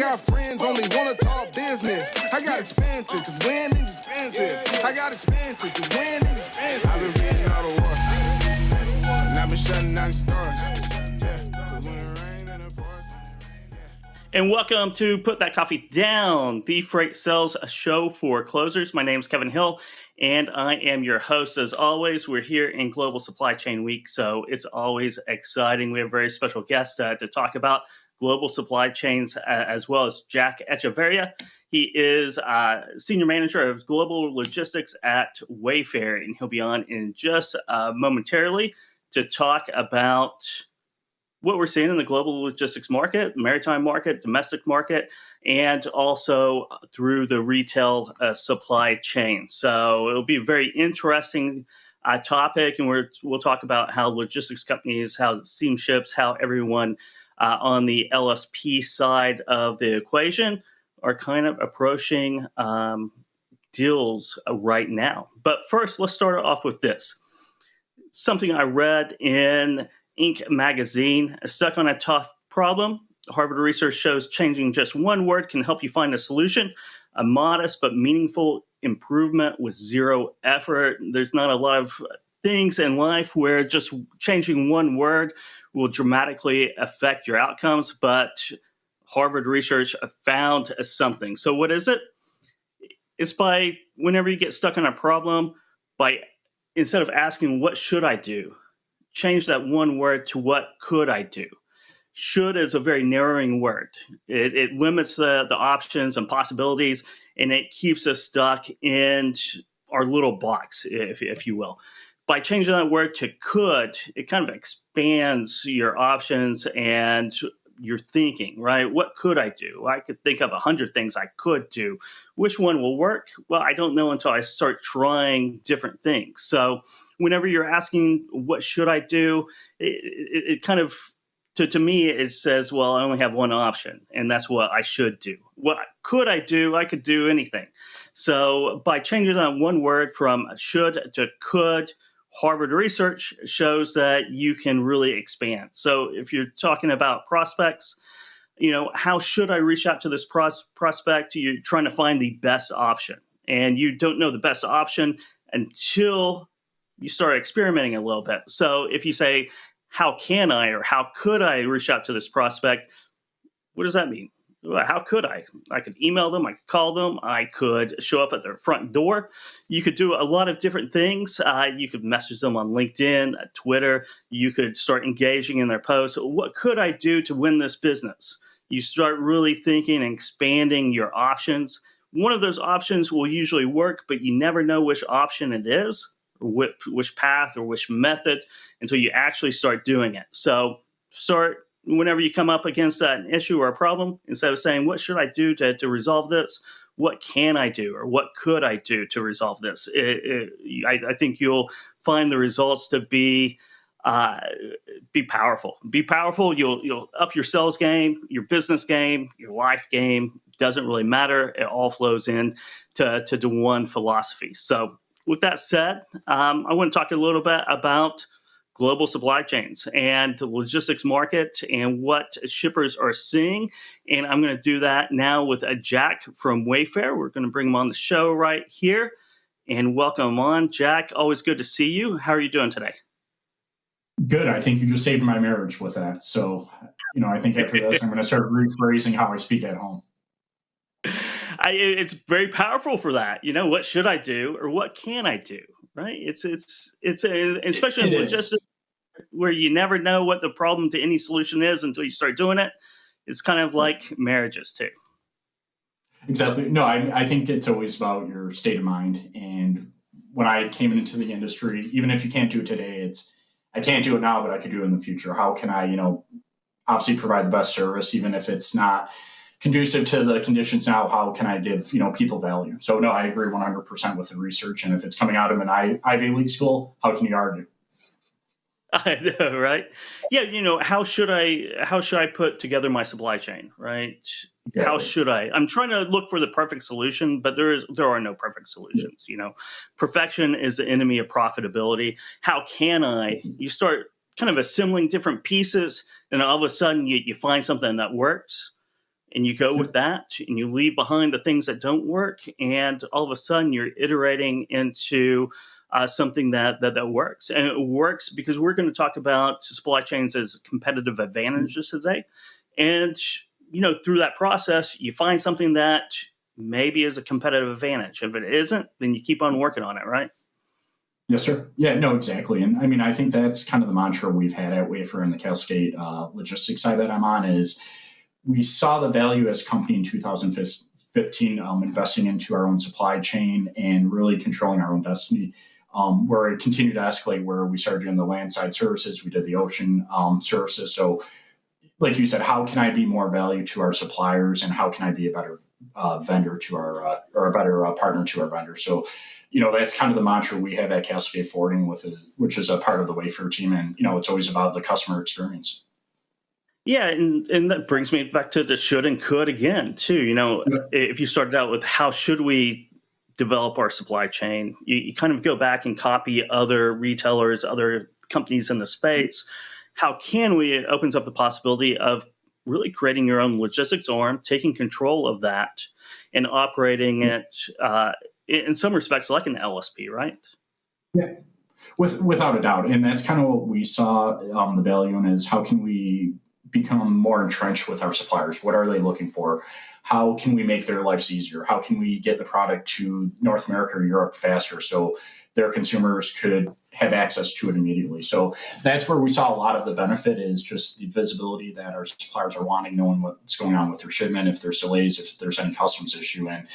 got friends, only wanna talk business. I got expensive, cause winning's expensive. I got expensive, cause winning's expensive. I've been reading all the war, and I've been shutting down the stars. And welcome to Put That Coffee Down, the freight sales show for closers. My name is Kevin Hill, and I am your host. As always, we're here in Global Supply Chain Week, so it's always exciting. We have a very special guest to talk about global supply chains, as well as Jack Echeverria. He is Senior Manager of Global Logistics at Wayfair, and he'll be on in just momentarily to talk about what we're seeing in the global logistics market, maritime market, domestic market, and also through the retail supply chain. So it'll be a very interesting topic, and we'll talk about how logistics companies, how steamships, how everyone on the LSP side of the equation are kind of approaching deals right now. But first, let's start off with this. Something I read in Inc. magazine. Stuck on a tough problem. Harvard research shows changing just one word can help you find a solution. A modest but meaningful improvement with zero effort. There's not a lot of things in life where just changing one word will dramatically affect your outcomes, but Harvard research found something. So what is it? It's by whenever you get stuck on a problem, by instead of asking, what should I do? Change that one word to what could I do? Should is a very narrowing word. It limits the options and possibilities, and it keeps us stuck in our little box, if you will. By changing that word to could, it kind of expands your options and your thinking, right? What could I do? I could think of 100 things I could do. Which one will work? Well, I don't know until I start trying different things. So whenever you're asking, what should I do? It kind of, to me, it says, well, I only have one option, and that's what I should do. What could I do? I could do anything. So by changing that one word from should to could, Harvard research shows that you can really expand. So if you're talking about prospects, how should I reach out to this prospect? You're trying to find the best option, and you don't know the best option until you start experimenting a little bit. So if you say, how can I or how could I reach out to this prospect? What does that mean? Well, how could I? I could email them. I could call them. I could show up at their front door. You could do a lot of different things. You could message them on LinkedIn, Twitter. You could start engaging in their posts. What could I do to win this business? You start really thinking and expanding your options. One of those options will usually work, but you never know which option it is, or which path or which method until you actually start doing it. So start whenever you come up against an issue or a problem, instead of saying, what should I do to resolve this? What can I do or what could I do to resolve this? I think you'll find the results to be powerful. Be powerful. You'll up your sales game, your business game, your life game. Doesn't really matter. It all flows in to one philosophy. So with that said, I want to talk a little bit about global supply chains and the logistics market and what shippers are seeing. And I'm going to do that now with Jack from Wayfair. We're going to bring him on the show right here and welcome him on. Jack, always good to see you. How are you doing today? Good. I think you just saved my marriage with that. So, I think after this, I'm going to start rephrasing how I speak at home. It's very powerful for that. What should I do or what can I do? Right? It's especially in logistics where you never know what the problem to any solution is until you start doing it. It's kind of like marriages too. Exactly. No, I think it's always about your state of mind. And when I came into the industry, even if you can't do it today, I can't do it now, but I could do it in the future. How can I, obviously provide the best service, even if it's not conducive to the conditions now? How can I give, people value? So no, I agree 100% with the research. And if it's coming out of an Ivy League school, how can you argue? I know, right? Yeah, how should I put together my supply chain, right? Exactly. How should I? I'm trying to look for the perfect solution, but there are no perfect solutions. Perfection is the enemy of profitability. How can I? You start kind of assembling different pieces, and all of a sudden you find something that works. and you go with that, and you leave behind the things that don't work, and all of a sudden you're iterating into something that works. And it works because we're going to talk about supply chains as competitive advantages today. And, through that process, you find something that maybe is a competitive advantage. If it isn't, then you keep on working on it, right? Yes, sir. Yeah, no, exactly. And I mean, I think that's kind of the mantra we've had at Wayfair and the Cascade logistics side that I'm on is we saw the value as a company in 2015 investing into our own supply chain and really controlling our own destiny. Where it continued to escalate, where we started doing the landside services, we did the ocean services. So, like you said, how can I be more value to our suppliers, and how can I be a better vendor to our or a better partner to our vendors? So, that's kind of the mantra we have at Cascade Forwarding which is a part of the Wayfair team, and it's always about the customer experience. Yeah, and that brings me back to the should and could again, too. If you started out with how should we develop our supply chain, you kind of go back and copy other retailers, other companies in the space. How can we? It opens up the possibility of really creating your own logistics arm, taking control of that, and operating it in some respects like an LSP, right? Yeah, without a doubt. And that's kind of what we saw the value in is how can we become more entrenched with our suppliers? What are they looking for? How can we make their lives easier? How can we get the product to North America or Europe faster so their consumers could have access to it immediately? So that's where we saw a lot of the benefit is just the visibility that our suppliers are wanting, knowing what's going on with their shipment, if there's delays, if there's any customs issue. And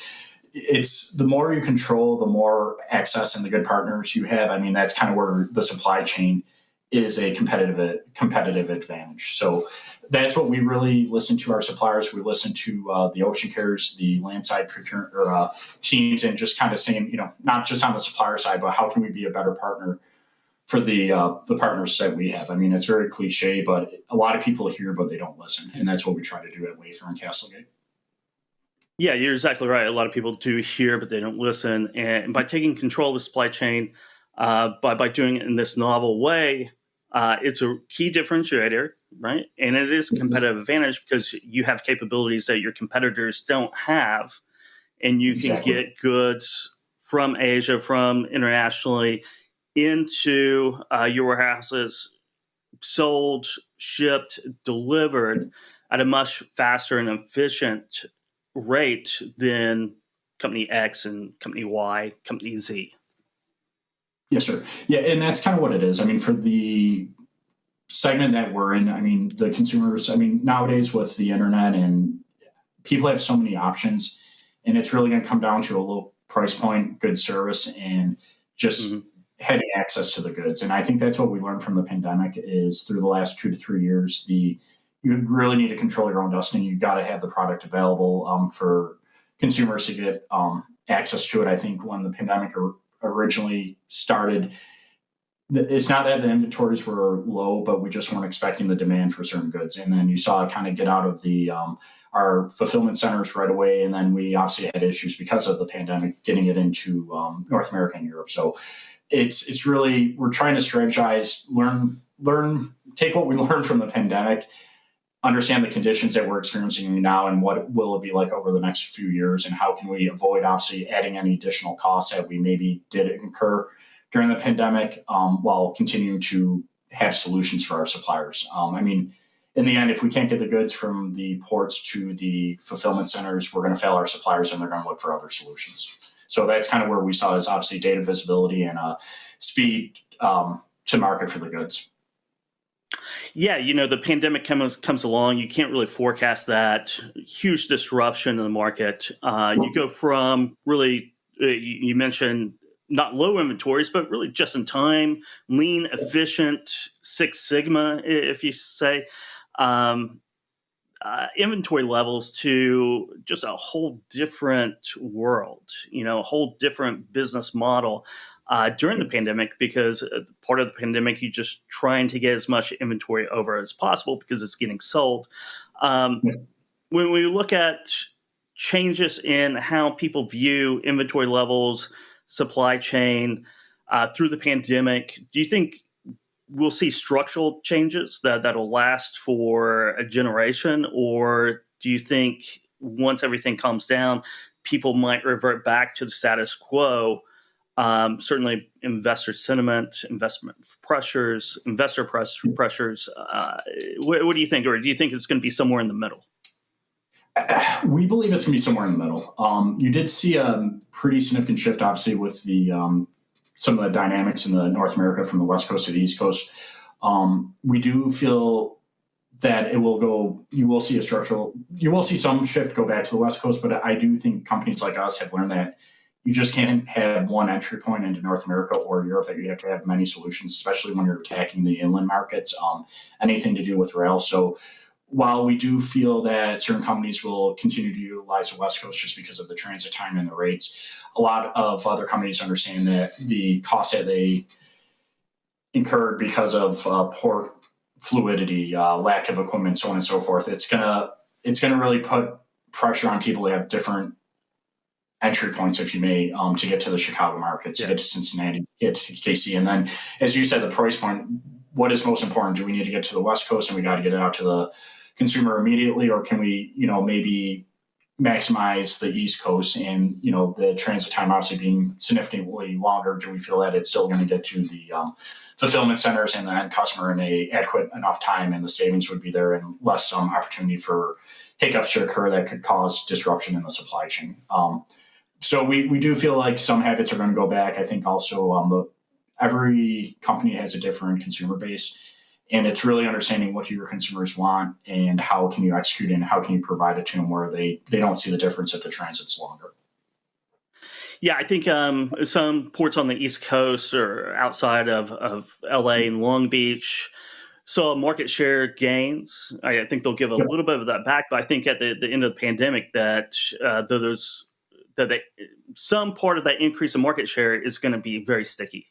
it's the more you control, the more access and the good partners you have. I mean, that's kind of where the supply chain is a competitive advantage. So that's what we really listen to our suppliers. We listen to the ocean carriers, the landside procurement teams, and just kind of saying, not just on the supplier side, but how can we be a better partner for the partners that we have? I mean, it's very cliche, but a lot of people hear, but they don't listen, and that's what we try to do at Wayfair and Castlegate. Yeah, you're exactly right. A lot of people do hear, but they don't listen. And by taking control of the supply chain, by doing it in this novel way, it's a key differentiator, right? And it is a competitive advantage because you have capabilities that your competitors don't have, and you can get goods from Asia, from internationally into your warehouses, sold, shipped, delivered at a much faster and efficient rate than company X and company Y, company Z. Yes, sir. Yeah, and that's kind of what it is. I mean, for the segment that we're in, I mean, the consumers, I mean, nowadays with the internet and people have so many options, and it's really going to come down to a low price point, good service, and just having access to the goods. And I think that's what we learned from the pandemic is through the last 2 to 3 years, you really need to control your own destiny. You got to have the product available for consumers to get access to it. I think when the pandemic originally started, it's not that the inventories were low, but we just weren't expecting the demand for certain goods. And then you saw it kind of get out of the our fulfillment centers right away. And then we obviously had issues because of the pandemic getting it into North America and Europe. So it's really, we're trying to strategize, learn, take what we learned from the pandemic, understand the conditions that we're experiencing now and what will it be like over the next few years, and how can we avoid obviously adding any additional costs that we maybe did incur during the pandemic while continuing to have solutions for our suppliers. I mean, in the end, if we can't get the goods from the ports to the fulfillment centers, we're going to fail our suppliers and they're going to look for other solutions. So that's kind of where we saw is obviously data visibility and speed to market for the goods. Yeah, the pandemic comes along. You can't really forecast that huge disruption in the market. You go from really, you mentioned not low inventories, but really just in time, lean, efficient, Six Sigma, if you say, inventory levels to just a whole different world, a whole different business model. During the pandemic, because part of the pandemic, you're just trying to get as much inventory over as possible because it's getting sold. When we look at changes in how people view inventory levels, supply chain through the pandemic, do you think we'll see structural changes that'll last for a generation, or do you think once everything calms down, people might revert back to the status quo? Certainly, investor sentiment, investor pressures. What do you think, or do you think it's going to be somewhere in the middle? We believe it's going to be somewhere in the middle. You did see a pretty significant shift, obviously, with the some of the dynamics in the North America from the West Coast to the East Coast. We do feel that you will see some shift go back to the West Coast, but I do think companies like us have learned that you just can't have one entry point into North America or Europe, that you have to have many solutions, especially when you're attacking the inland markets, anything to do with rail. So while we do feel that certain companies will continue to utilize the West Coast just because of the transit time and the rates, a lot of other companies understand that the costs that they incurred because of port fluidity, lack of equipment, so on and so forth, it's gonna really put pressure on people to have different entry points, if you may, to get to the Chicago market, to get to Cincinnati, get to KC. And then, as you said, the price point, what is most important? Do we need to get to the West Coast and we got to get it out to the consumer immediately, or can we, maybe maximize the East Coast and, the transit time obviously being significantly longer? Do we feel that it's still going to get to the fulfillment centers and the end customer in a adequate enough time, and the savings would be there and less opportunity for hiccups to occur that could cause disruption in the supply chain? So we do feel like some habits are going to go back. I think also every company has a different consumer base, and it's really understanding what do your consumers want and how can you execute and how can you provide it to them where they don't see the difference if the transit's longer. Yeah, I think some ports on the East Coast or outside of LA and Long Beach saw market share gains. I think they'll give a little bit of that back, but I think at the end of the pandemic that some part of that increase in market share is going to be very sticky.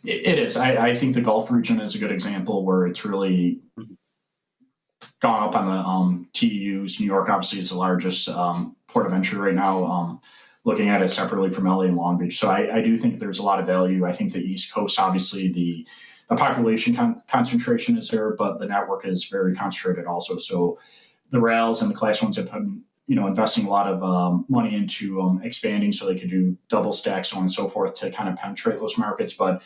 It is. I think the Gulf region is a good example where it's really gone up on the TEUs. New York obviously is the largest port of entry right now, looking at it separately from LA and Long Beach. So I do think there's a lot of value. I think the East Coast, obviously the population concentration is there, but the network is very concentrated also. So the rails and the Class 1s have been investing a lot of money into expanding so they could do double stack, so on and so forth, to kind of penetrate those markets. But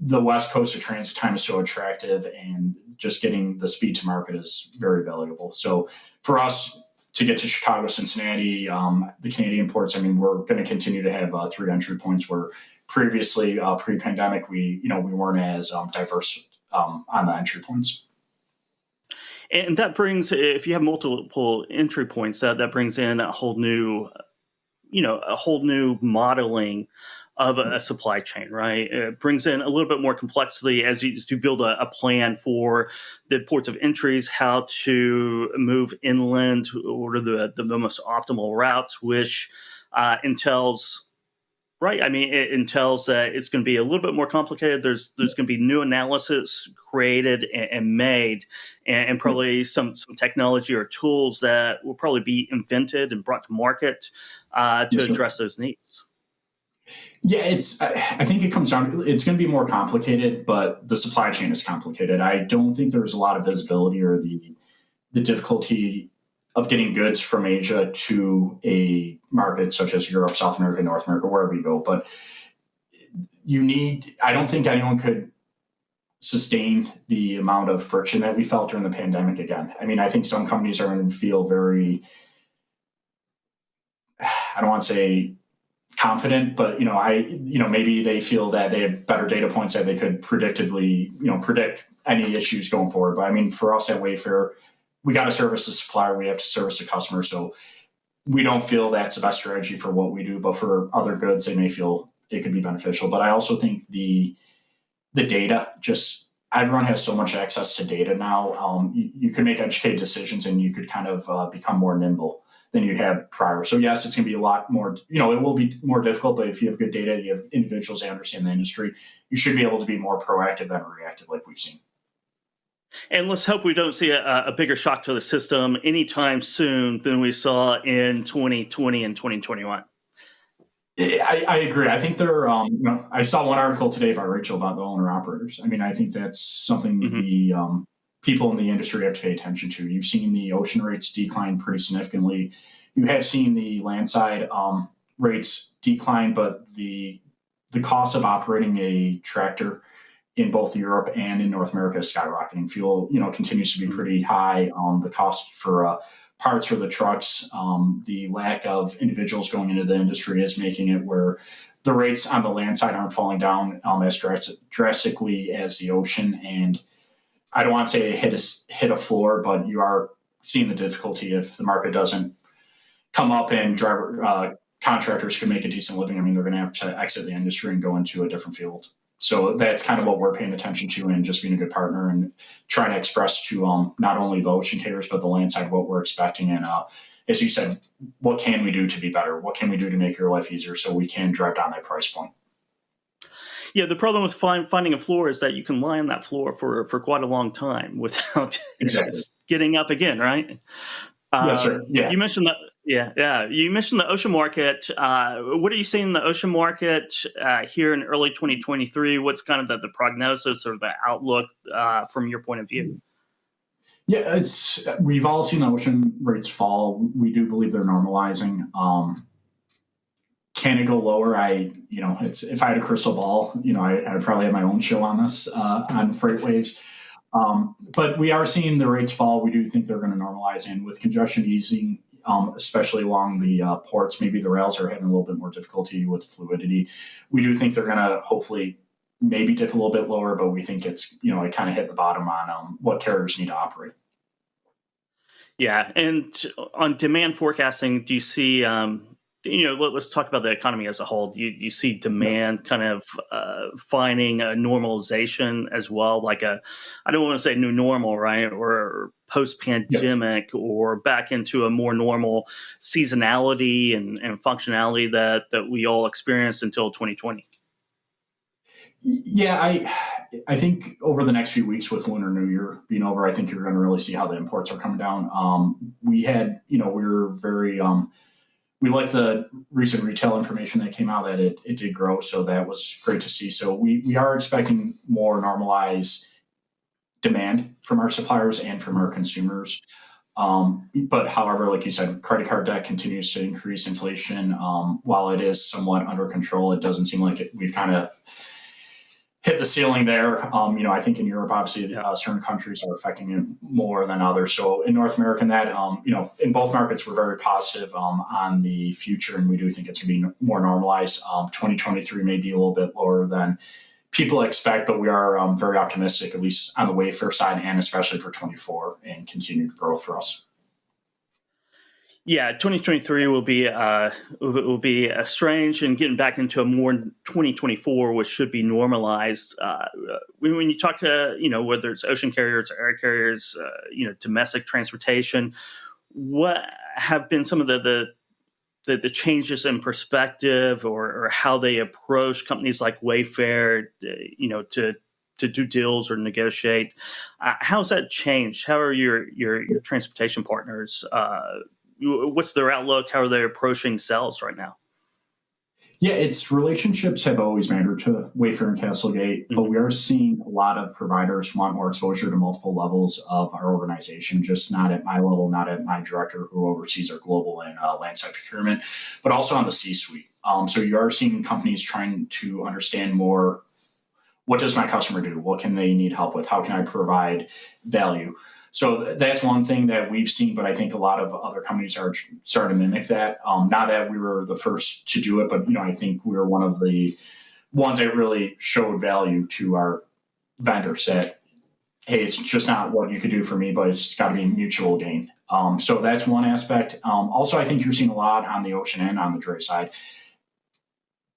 the West Coast of transit time is so attractive, and just getting the speed to market is very valuable. So for us to get to Chicago, Cincinnati, the Canadian ports, we're going to continue to have 3 entry points where previously, pre-pandemic, we weren't as diverse on the entry points. And that brings, if you have multiple entry points, that brings in a whole new modeling of a supply chain, right? It brings in a little bit more complexity as you build a plan for the ports of entries, how to move inland, what are the most optimal routes, which entails. Right. It entails that it's going to be a little bit more complicated. There's going to be new analysis created and made, and probably some technology or tools that will probably be invented and brought to market to address those needs. Yeah, I think it comes down. It's going to be more complicated, but the supply chain is complicated. I don't think there's a lot of visibility or the difficulty of getting goods from Asia to a market such as Europe, South America, North America, wherever you go. But I don't think anyone could sustain the amount of friction that we felt during the pandemic again. I think some companies are going to feel very, I don't want to say confident, but maybe they feel that they have better data points that they could predictively, predict any issues going forward. But for us at Wayfair, we got to service the supplier. We have to service the customer. So we don't feel that's the best strategy for what we do, but for other goods, they may feel it could be beneficial. But I also think the data, just everyone has so much access to data now. You can make educated decisions and you could kind of become more nimble than you had prior. So yes, it's going to be a lot more, it will be more difficult, but if you have good data, you have individuals that understand the industry, you should be able to be more proactive than reactive like we've seen. And let's hope we don't see a bigger shock to the system anytime soon than we saw in 2020 and 2021. I agree. I think I saw one article today by Rachel about the owner operators. I think that's something people in the industry have to pay attention to. You've seen the ocean rates decline pretty significantly. You have seen the landside rates decline, but the cost of operating a tractor in both Europe and in North America is skyrocketing. Fuel, continues to be pretty high. The cost for parts for the trucks, the lack of individuals going into the industry is making it where the rates on the land side aren't falling down as drastically as the ocean. And I don't want to say it hit a floor, but you are seeing the difficulty if the market doesn't come up and contractors can make a decent living. I mean, they're going to have to exit the industry and go into a different field. So that's kind of what we're paying attention to, and just being a good partner and trying to express to not only the ocean carriers, but the land side what we're expecting. And as you said, what can we do to be better? What can we do to make your life easier so we can drive down that price point? Yeah, the problem with finding a floor is that you can lie on that floor for quite a long time without Exactly. getting up again, right? Yes, sir. Yeah. You mentioned that. Yeah. You mentioned the ocean market. What are you seeing in the ocean market here in early 2023? What's kind of the prognosis or the outlook from your point of view? Yeah, we've all seen the ocean rates fall. We do believe they're normalizing. Can it go lower? If I had a crystal ball, I'd probably have my own show on this on FreightWaves. But we are seeing the rates fall. We do think they're going to normalize, and with congestion easing, especially along the ports, maybe the rails are having a little bit more difficulty with fluidity. We do think they're going to hopefully maybe dip a little bit lower, but we think it's, it kind of hit the bottom on what carriers need to operate. Yeah. And on demand forecasting, do you see, let's talk about the economy as a whole. Do you see demand kind of finding a normalization as well? Like I don't want to say new normal, right? Or post-pandemic, or back into a more normal seasonality and functionality that we all experienced until 2020. Yeah, I think over the next few weeks with Lunar New Year being over, I think you're going to really see how the imports are coming down. We were very, we like the recent retail information that came out that it did grow. So that was great to see. So we are expecting more normalized demand from our suppliers and from our consumers. But however, like you said, credit card debt continues to increase. Inflation, while it is somewhat under control, it doesn't seem like we've kind of hit the ceiling there. I think in Europe, obviously, certain countries are affecting it more than others. So in North America, in both markets, we're very positive on the future, and we do think it's going to be more normalized. 2023 may be a little bit lower than people expect, but we are very optimistic, at least on the Wayfair side, and especially for 24 and continued growth for us. Yeah, 2023 will be strange, and getting back into a more 2024, which should be normalized. When you talk to whether it's ocean carriers or air carriers, domestic transportation, what have been some of the changes in perspective or how they approach companies like Wayfair, to do deals or negotiate? How's that changed? How are your transportation partners? What's their outlook? How are they approaching sales right now? Yeah, its relationships have always mattered to Wayfair and Castlegate, but we are seeing a lot of providers want more exposure to multiple levels of our organization, just not at my level, not at my director who oversees our global and landside procurement, but also on the C-suite. So you are seeing companies trying to understand more, what does my customer do? What can they need help with? How can I provide value? So that's one thing that we've seen, but I think a lot of other companies are starting to mimic that. Not that we were the first to do it, but I think we were one of the ones that really showed value to our vendors that, hey, it's just not what you could do for me, but it's got to be mutual gain. So that's one aspect. Also, I think you're seeing a lot on the ocean and on the dray side.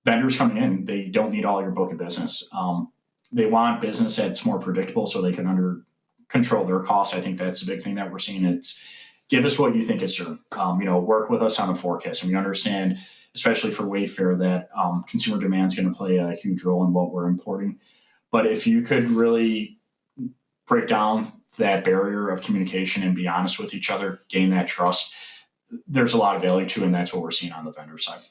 Vendors coming in, they don't need all your book of business. They want business that's more predictable so they can control their costs. I think that's a big thing that we're seeing. It's give us what you think is certain. Work with us on the forecast. And we understand, especially for Wayfair, that consumer demand is going to play a huge role in what we're importing. But if you could really break down that barrier of communication and be honest with each other, gain that trust, there's a lot of value to, and that's what we're seeing on the vendor side.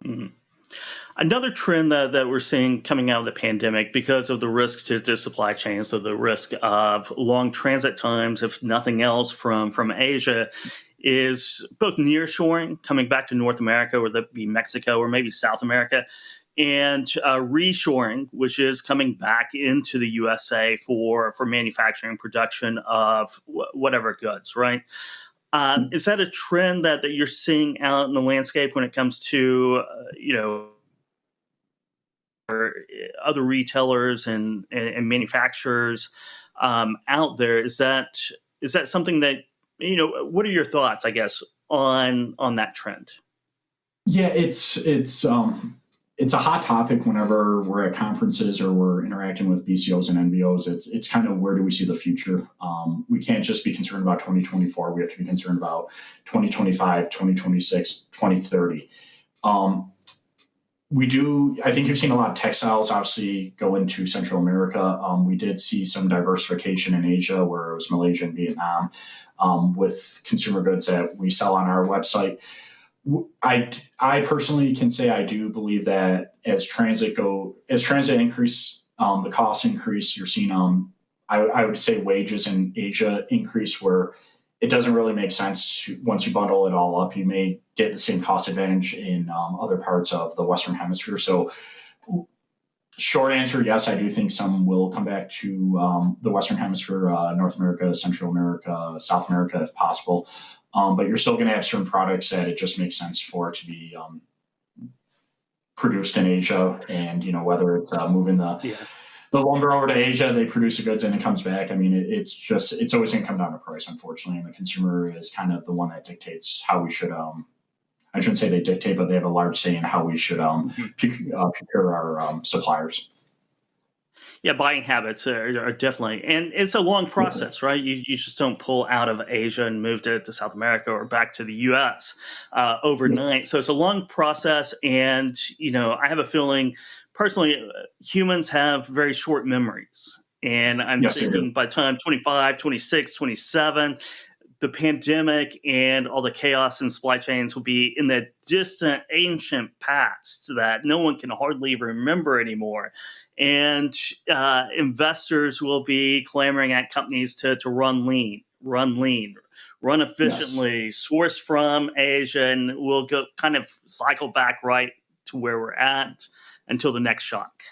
Mm-hmm. Another trend that we're seeing coming out of the pandemic, because of the risk to the supply chains, so the risk of long transit times, if nothing else, from Asia, is both nearshoring, coming back to North America, whether that be Mexico or maybe South America, and reshoring, which is coming back into the USA for manufacturing production of whatever goods, right? Is that a trend that you're seeing out in the landscape when it comes to, or other retailers and manufacturers out there? Is that something that, what are your thoughts, I guess, on that trend? Yeah, it's a hot topic whenever we're at conferences or we're interacting with BCOs and NVOs. It's kind of, where do we see the future? We can't just be concerned about 2024. We have to be concerned about 2025, 2026, 2030. I think you've seen a lot of textiles obviously go into Central America. We did see some diversification in Asia, where it was Malaysia and Vietnam, with consumer goods that we sell on our website. I personally can say I do believe that as transit increase, the costs increase. You're seeing, I would say, wages in Asia increase, where it doesn't really make sense once you bundle it all up. You may get the same cost advantage in other parts of the Western Hemisphere. So, short answer, yes, I do think some will come back to the Western Hemisphere, North America, Central America, South America, if possible. But you're still going to have certain products that it just makes sense for it to be produced in Asia, and whether it's moving the lumber over to Asia, they produce the goods and it comes back. I mean, it's always going to come down to price, unfortunately, and the consumer is kind of the one that dictates how we should. I shouldn't say they dictate, but they have a large say in how we should procure our suppliers. Yeah, buying habits are definitely, and it's a long process, right? You just don't pull out of Asia and move to South America or back to the U.S. Overnight. So it's a long process, and I have a feeling, personally, humans have very short memories, and I'm thinking by the time 25, 26, 27, the pandemic and all the chaos in supply chains will be in the distant, ancient past that no one can hardly remember anymore. And investors will be clamoring at companies to run lean, run efficiently, source from Asia, and we'll go kind of cycle back right to where we're at until the next shock.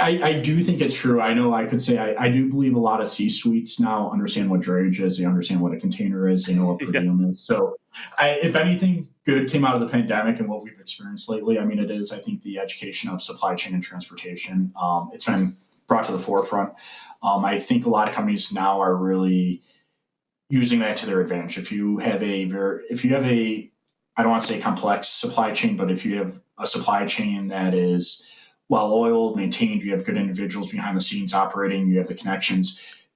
I do think it's true. I know I could say I do believe a lot of C-suites now understand what drayage is. They understand what a container is. They know what per diem is. So if anything good came out of the pandemic and what we've experienced lately, I mean, it is, I think, the education of supply chain and transportation. It's been brought to the forefront. I think a lot of companies now are really using that to their advantage. If you have a, I don't want to say complex supply chain, but if you have a supply chain that is well-oiled, maintained, you have good individuals behind the scenes operating, you have the connections,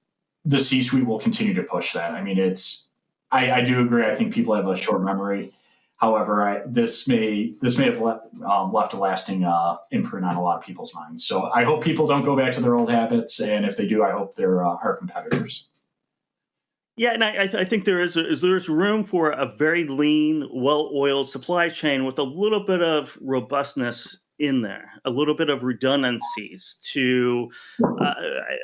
the C-suite will continue to push that. I mean, I do agree. I think people have a short memory. However, this may have left a lasting imprint on a lot of people's minds. So I hope people don't go back to their old habits. And if they do, I hope they're our competitors. Yeah, and I think there's room for a very lean, well-oiled supply chain with a little bit of robustness in there, a little bit of redundancies to,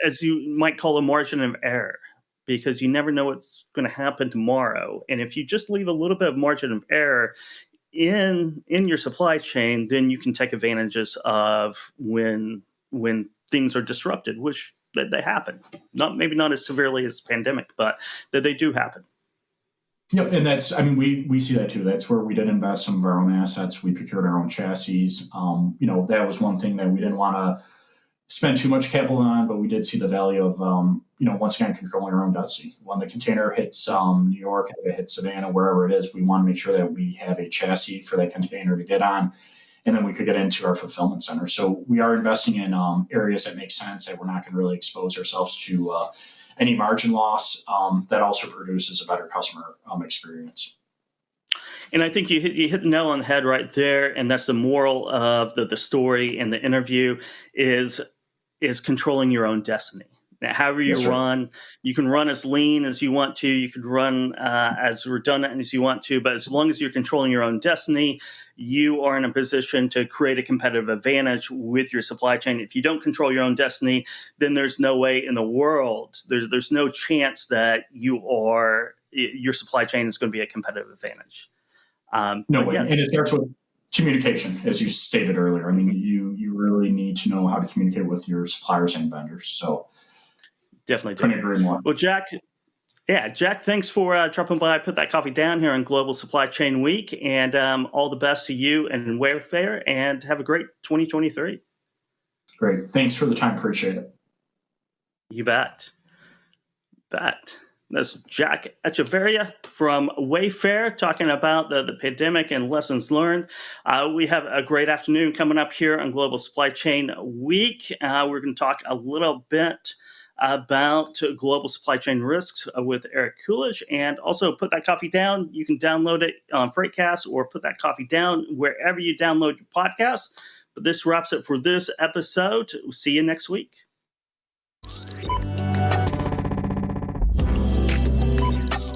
as you might call, a margin of error, because you never know what's going to happen tomorrow. And if you just leave a little bit of margin of error in your supply chain, then you can take advantages of when things are disrupted, which they happen. Maybe not as severely as pandemic, but that they do happen. Yep, and we see that too. That's where we did invest some of our own assets. We procured our own chassis. That was one thing that we didn't want to spend too much capital on, but we did see the value of, once again, controlling our own destiny. When the container hits New York, if it hits Savannah, wherever it is, we want to make sure that we have a chassis for that container to get on, and then we could get into our fulfillment center. So we are investing in areas that make sense, that we're not going to really expose ourselves to any margin loss, that also produces a better customer experience. And I think you hit the nail on the head right there, and that's the moral of the story and the interview is controlling your own destiny. Now, however you Yes, sir. run, you can run as lean as you want to. You could run as redundant as you want to. But as long as you're controlling your own destiny, you are in a position to create a competitive advantage with your supply chain. If you don't control your own destiny, then there's no way in the world, there's no chance that your supply chain is going to be a competitive advantage. No way. And it starts with communication, as you stated earlier. I mean, you really need to know how to communicate with your suppliers and vendors. So definitely couldn't agree more. Well, Jack, thanks for dropping by. Put that coffee down here on Global Supply Chain Week, and all the best to you and Wayfair, and have a great 2023. Great. Thanks for the time. Appreciate it. You bet. That's Jack Echeverria from Wayfair talking about the pandemic and lessons learned. We have a great afternoon coming up here on Global Supply Chain Week. We're going to talk a little bit about global supply chain risks with Eric Coolidge, and also Put That Coffee Down. You can download it on Freightcast or Put That Coffee Down wherever you download your podcasts. But this wraps it for this episode. We'll see you next week.